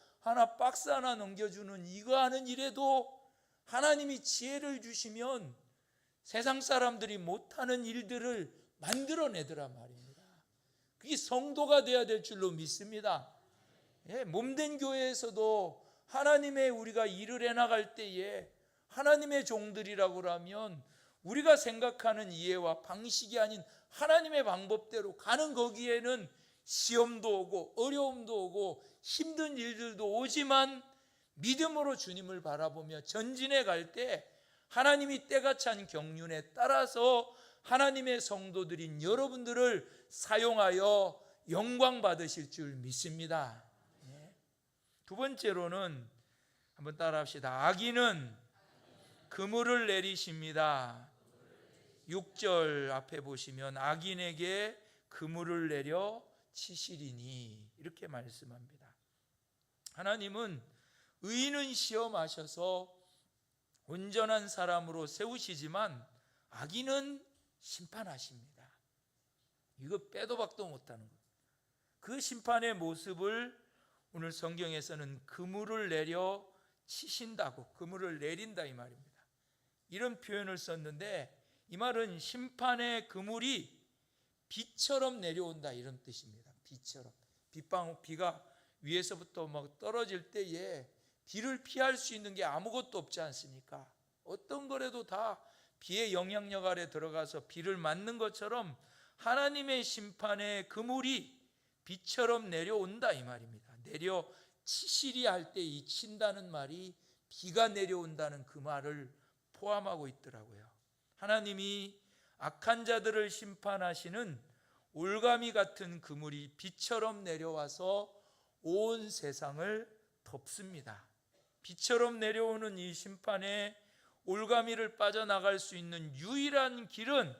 박스 하나 넘겨주는 이거 하는 일에도 하나님이 지혜를 주시면 세상 사람들이 못하는 일들을 만들어내더란 말입니다. 그게 성도가 되어야 될 줄로 믿습니다. 몸된 교회에서도 하나님의 우리가 일을 해나갈 때에 하나님의 종들이라고 하면 우리가 생각하는 이해와 방식이 아닌 하나님의 방법대로 가는 거기에는 시험도 오고 어려움도 오고 힘든 일들도 오지만 믿음으로 주님을 바라보며 전진해 갈 때 하나님이 때가 찬 경륜에 따라서 하나님의 성도들인 여러분들을 사용하여 영광 받으실 줄 믿습니다. 두 번째로는 한번 따라합시다. 악인은 그물을 내리십니다. 6절 앞에 보시면 악인에게 그물을 내려 치시리니 이렇게 말씀합니다. 하나님은 의인은 시험하셔서 온전한 사람으로 세우시지만 악인은 심판하십니다. 이거 빼도 박도 못하는 것. 그 심판의 모습을 오늘 성경에서는 그물을 내려 치신다고, 그물을 내린다 이 말입니다. 이런 표현을 썼는데 이 말은 심판의 그물이 비처럼 내려온다 이런 뜻입니다. 비처럼. 비가 위에서부터 막 떨어질 때에 비를 피할 수 있는 게 아무것도 없지 않습니까? 어떤 거라도 다 비의 영향력 아래 들어가서 비를 맞는 것처럼 하나님의 심판의 그물이 비처럼 내려온다 이 말입니다. 내려 치시리 할 때 이 친다는 말이 비가 내려온다는 그 말을 포함하고 있더라고요. 하나님이 악한 자들을 심판하시는 올가미 같은 그물이 비처럼 내려와서 온 세상을 덮습니다. 비처럼 내려오는 이 심판의 올가미를 빠져나갈 수 있는 유일한 길은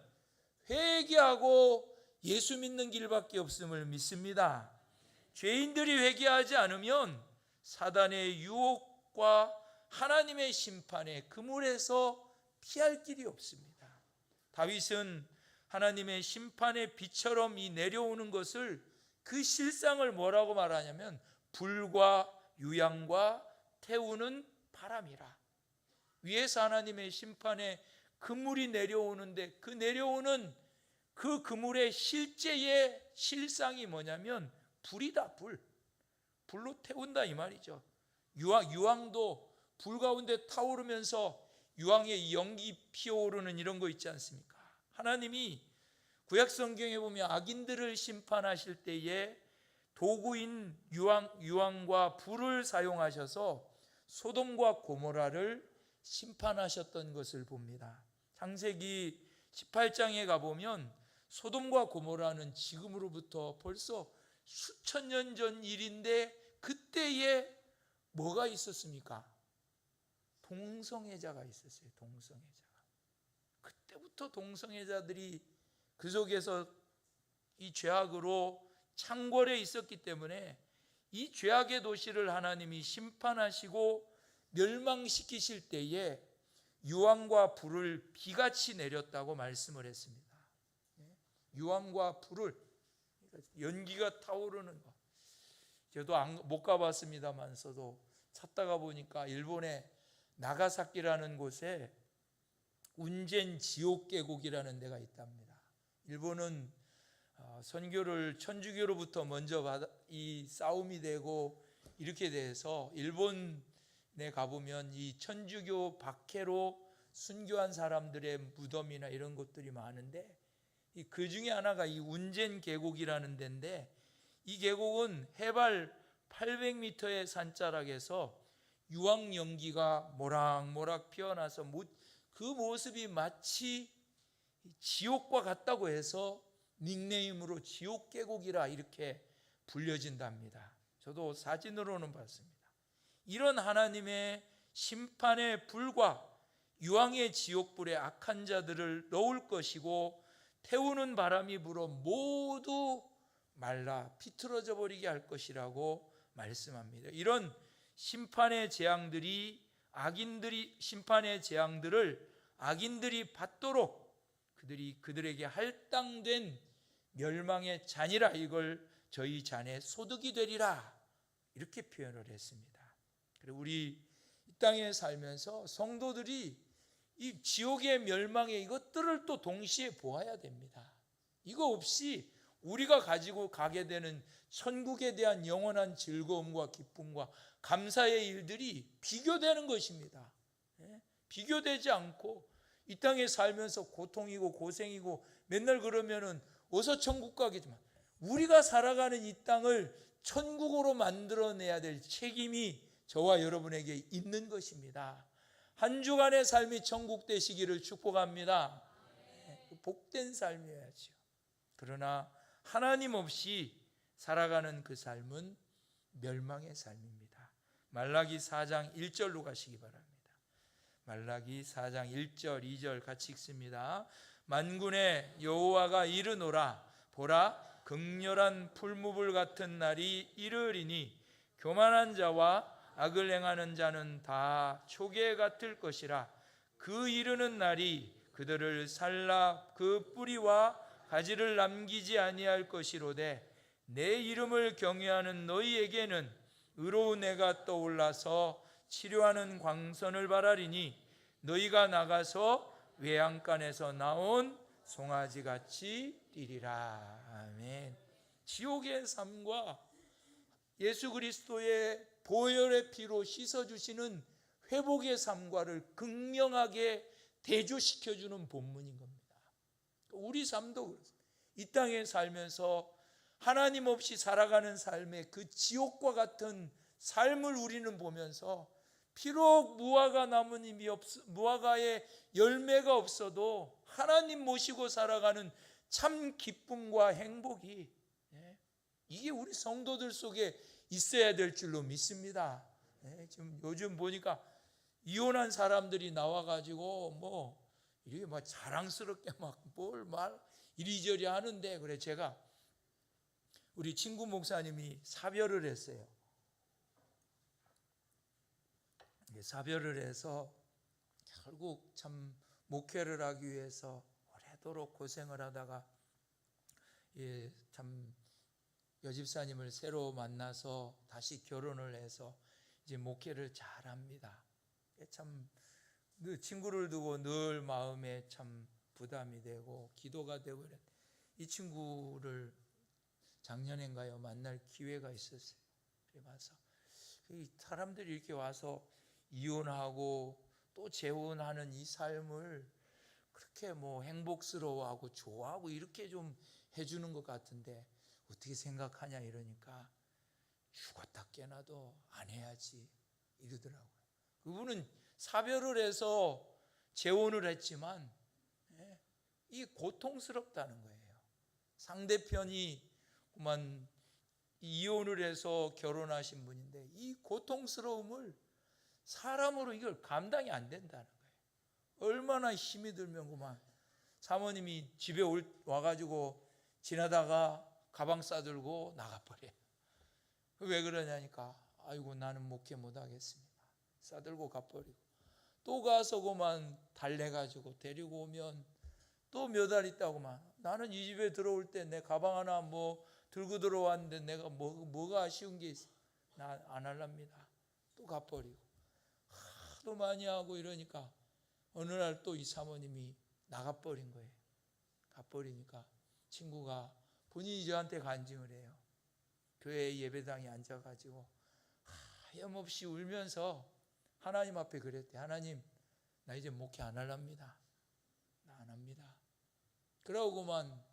회개하고 예수 믿는 길밖에 없음을 믿습니다. 죄인들이 회개하지 않으면 사단의 유혹과 하나님의 심판의 그물에서 피할 길이 없습니다. 다윗은 하나님의 심판의 비처럼 이 내려오는 것을, 그 실상을 뭐라고 말하냐면 불과 유황과 태우는 바람이라. 위에서 하나님의 심판의 그물이 내려오는데 그 내려오는 그 그물의 실제의 실상이 뭐냐면 불이다. 불로 태운다 이 말이죠. 유황도 불 가운데 타오르면서 유황의 연기 피어오르는 이런 거 있지 않습니까? 하나님이 구약 성경에 보면 악인들을 심판하실 때에 도구인 유황과 불을 사용하셔서 소돔과 고모라를 심판하셨던 것을 봅니다. 창세기 18장에 가보면 소돔과 고모라는 지금으로부터 벌써 수천 년 전 일인데 그때에 뭐가 있었습니까? 동성애자가 있었어요. 동성애자가. 그때부터 동성애자들이 그 속에서 이 죄악으로 창궐해 있었기 때문에 이 죄악의 도시를 하나님이 심판하시고 멸망시키실 때에 유황과 불을 비같이 내렸다고 말씀을 했습니다. 유황과 불을, 연기가 타오르는 것. 저도 못 가봤습니다만서도 찾다가 보니까 일본의 나가사키라는 곳에 운젠 지옥 계곡이라는 데가 있답니다. 일본은 선교를 천주교로부터 먼저 이 싸움이 되고 이렇게 돼서 일본에 가보면 이 천주교 박해로 순교한 사람들의 무덤이나 이런 곳들이 많은데 그 중에 하나가 이 운젠 계곡이라는 데인데 이 계곡은 해발 800m의 산자락에서 유황 연기가 모락모락 피어나서 그 모습이 마치 지옥과 같다고 해서 닉네임으로 지옥 계곡이라 이렇게 불려진답니다. 저도 사진으로는 봤습니다. 이런 하나님의 심판의 불과 유황의 지옥불에 악한 자들을 넣을 것이고 태우는 바람이 불어 모두 말라 비틀어져 버리게 할 것이라고 말씀합니다. 이런 심판의 재앙들이 심판의 재앙들을 악인들이 받도록 그들에게 할당된 멸망의 잔이라, 이걸 저희 잔의 소득이 되리라, 이렇게 표현을 했습니다. 그리고 우리 이 땅에 살면서 성도들이 이 지옥의 멸망의 이것들을 또 동시에 보아야 됩니다. 이거 없이 우리가 가지고 가게 되는 천국에 대한 영원한 즐거움과 기쁨과 감사의 일들이 비교되는 것입니다. 비교되지 않고 이 땅에 살면서 고통이고 고생이고 맨날 그러면은 어서 천국 가겠지만 우리가 살아가는 이 땅을 천국으로 만들어내야 될 책임이 저와 여러분에게 있는 것입니다. 한 주간의 삶이 천국 되시기를 축복합니다. 복된 삶이어야죠. 그러나 하나님 없이 살아가는 그 삶은 멸망의 삶입니다. 말라기 4장 1절로 가시기 바랍니다. 말라기 4장 1절 2절 같이 읽습니다. 만군의 여호와가 이르노라, 보라 극렬한 풀무불 같은 날이 이르리니 교만한 자와 악을 행하는 자는 다 초계 같을 것이라. 그 이르는 날이 그들을 살라 그 뿌리와 가지를 남기지 아니할 것이로되 내 이름을 경외하는 너희에게는 의로운 해가 떠올라서 치료하는 광선을 바라리니 너희가 나가서 외양간에서 나온 송아지같이 뛰리라. 아멘. 지옥의 삶과 예수 그리스도의 보혈의 피로 씻어주시는 회복의 삶과를 극명하게 대조시켜주는 본문인 겁니다. 우리 삶도 그렇습니다. 이 땅에 살면서 하나님 없이 살아가는 삶의 그 지옥과 같은 삶을 우리는 보면서 비록 무화과 나무님이 무화과의 열매가 없어도 하나님 모시고 살아가는 참 기쁨과 행복이 이게 우리 성도들 속에 있어야 될 줄로 믿습니다. 지금 요즘 보니까 이혼한 사람들이 나와가지고 뭐 이렇게 막 자랑스럽게 막 뭘 말 이리저리 하는데, 그래 제가 우리 친구 목사님이 사별을 했어요. 사별을 해서 결국 참 목회를 하기 위해서 오래도록 고생을 하다가 참 여집사님을 새로 만나서 다시 결혼을 해서 이제 목회를 잘합니다. 참 그 친구를 두고 늘 마음에 참 부담이 되고 기도가 되고 이래. 이 친구를 작년인가요 만날 기회가 있었어요. 그래 봐서 사람들이 이렇게 와서 이혼하고 또 재혼하는 이 삶을 그렇게 뭐 행복스러워하고 좋아하고 이렇게 좀 해주는 것 같은데 어떻게 생각하냐 이러니까 죽었다 깨나도 안 해야지 이러더라고요. 그분은 사별을 해서 재혼을 했지만 이 고통스럽다는 거예요. 상대편이 그만 이혼을 해서 결혼하신 분인데 이 고통스러움을 사람으로 이걸 감당이 안 된다는 거예요. 얼마나 힘이 들면 그만 사모님이 집에 와가지고 지나다가 가방 싸들고 나가버려요. 왜 그러냐니까 아이고 나는 목회 못하겠습니다. 싸들고 가버리고 또 가서 그만 달래가지고 데리고 오면 또 몇 달 있다고만 나는 이 집에 들어올 때 내 가방 하나 뭐 들고 들어왔는데 내가 뭐가 아쉬운 게 있어? 나 안 할랍니다. 또 가버리고 하도 많이 하고 이러니까 어느 날 또 이 사모님이 나가버린 거예요. 가버리니까 친구가 본인이 저한테 간증을 해요. 교회 예배당에 앉아가지고 하염없이 울면서 하나님 앞에 그랬대. 하나님 나 이제 목회 안 할랍니다. 나 안 합니다. 그러고만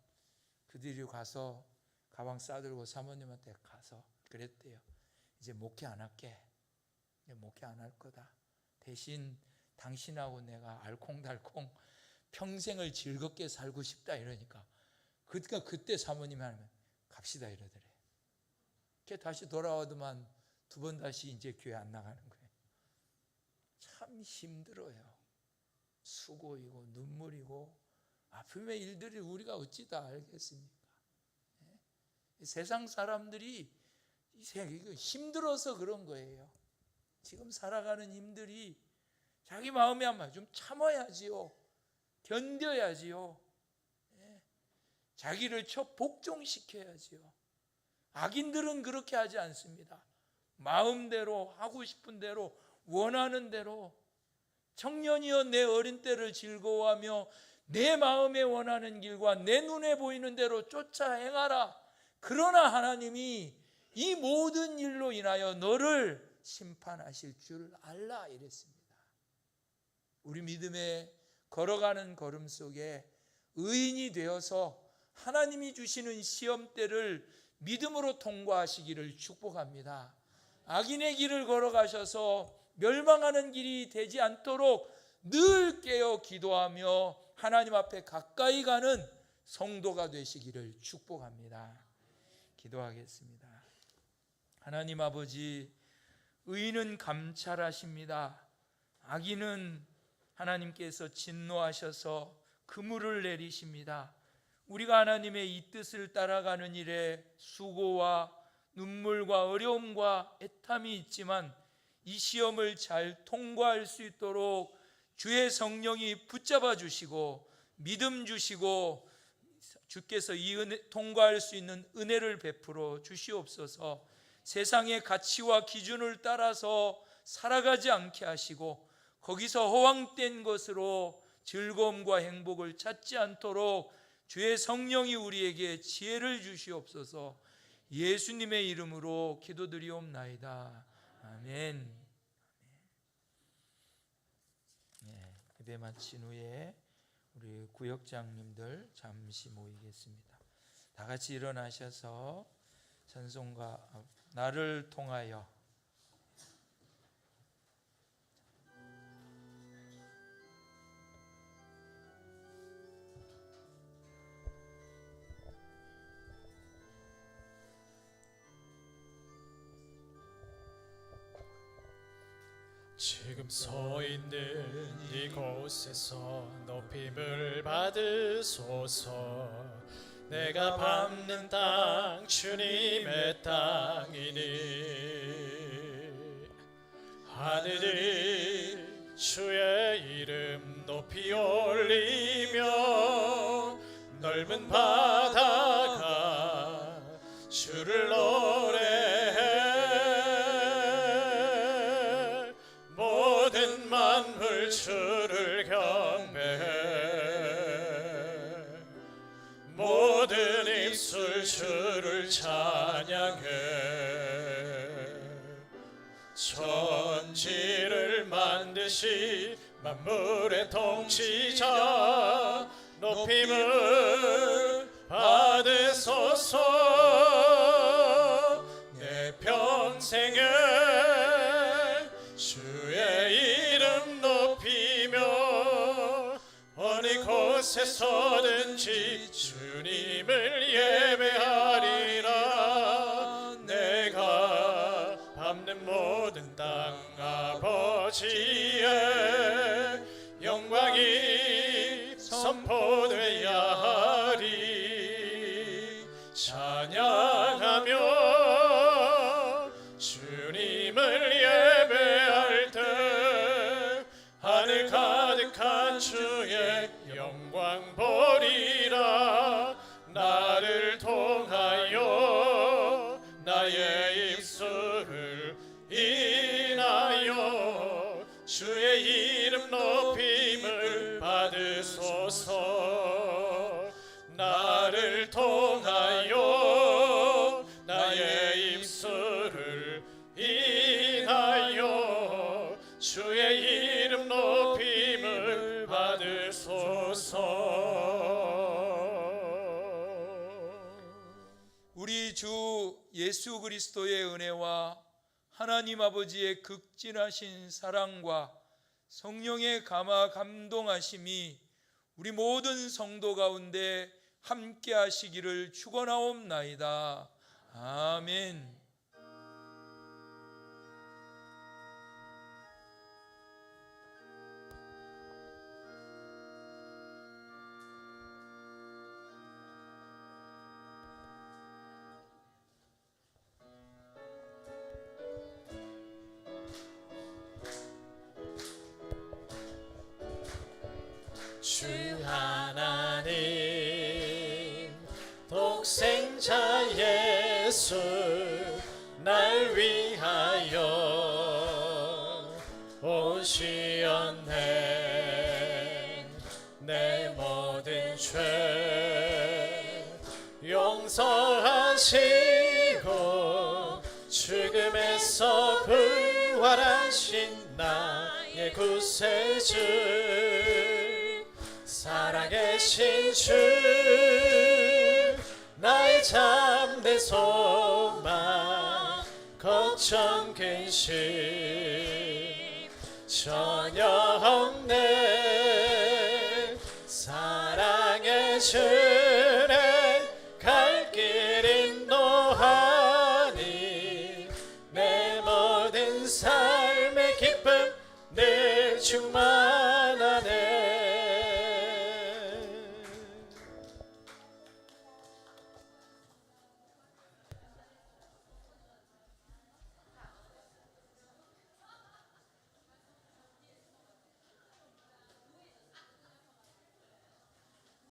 그 뒤로 가서 가방 싸들고 사모님한테 가서 그랬대요. 이제 목회 안 할게. 이제 목회 안 할 거다. 대신 당신하고 내가 알콩달콩 평생을 즐겁게 살고 싶다 이러니까 그러니까 그때 사모님이 하면 갑시다 이러더래. 걔 다시 돌아와도만 두 번 다시 이제 교회 안 나가는 거예요. 참 힘들어요. 수고이고 눈물이고 아픔의 일들이 우리가 어찌 다 알겠습니까? 세상 사람들이 힘들어서 그런 거예요. 지금 살아가는 힘들이 자기 마음에 한번 좀 참아야지요. 견뎌야지요. 자기를 복종시켜야지요. 악인들은 그렇게 하지 않습니다. 마음대로 하고 싶은 대로 원하는 대로 청년이여 내 어린 때를 즐거워하며 내 마음에 원하는 길과 내 눈에 보이는 대로 쫓아 행하라. 그러나 하나님이 이 모든 일로 인하여 너를 심판하실 줄 알라 이랬습니다. 우리 믿음에 걸어가는 걸음 속에 의인이 되어서 하나님이 주시는 시험대를 믿음으로 통과하시기를 축복합니다. 악인의 길을 걸어가셔서 멸망하는 길이 되지 않도록 늘 깨어 기도하며 하나님 앞에 가까이 가는 성도가 되시기를 축복합니다. 기도하겠습니다. 하나님 아버지, 의인은 감찰하십니다. 악인은 하나님께서 진노하셔서 그물을 내리십니다. 우리가 하나님의 이 뜻을 따라가는 일에 수고와 눈물과 어려움과 애탐이 있지만 이 시험을 잘 통과할 수 있도록 주의 성령이 붙잡아 주시고 믿음 주시고 주께서 이 은혜, 통과할 수 있는 은혜를 베풀어 주시옵소서. 세상의 가치와 기준을 따라서 살아가지 않게 하시고 거기서 허황된 것으로 즐거움과 행복을 찾지 않도록 주의 성령이 우리에게 지혜를 주시옵소서. 예수님의 이름으로 기도드리옵나이다. 아멘. 예배 마친 후에 우리 구역장님들 잠시 모이겠습니다. 다 같이 일어나셔서 찬송가 나를 통하여 지금 서 있는 이곳에서 높임을 받으소서. 내가 밟는 땅 주님의 땅이니 하늘이 주의 이름 높이 올리며 넓은 바다가 주를 노래해 모든 만물 주를 경배해 모든 입술 주를 찬양해 천지를 만드신 만물의 통치자 높임을 받으소서. 내 평생에 주의 이름 높이며 어느 곳에서든지 주님을 예배하리라. 내가 밟는 모든 땅 아버지의 영광이 선포되어야 하리. 찬양하며 주님을 예배할 때 하늘 가득한 주의 영광 보리라. 나를 통하여 나의 입술을 인하여 주의 이름 높임을 받으소서. 나를 통하여 나의 입술을 인하여 주의 이름 높임을 받으소서. 우리 주 예수 그리스도의 은혜와 하나님 아버지의 극진하신 사랑과 성령의 감화 감동하심이 우리 모든 성도 가운데 함께 하시기를 축원하옵나이다. 아멘. 주 하나님 독생자 예수 날 위하여 오시었네. 내 모든 죄 용서하시고 죽음에서 부활하신 나의 구세주 살아계신 주 나의 참된 소망 걱정 근심 전혀 없네. 사랑의 주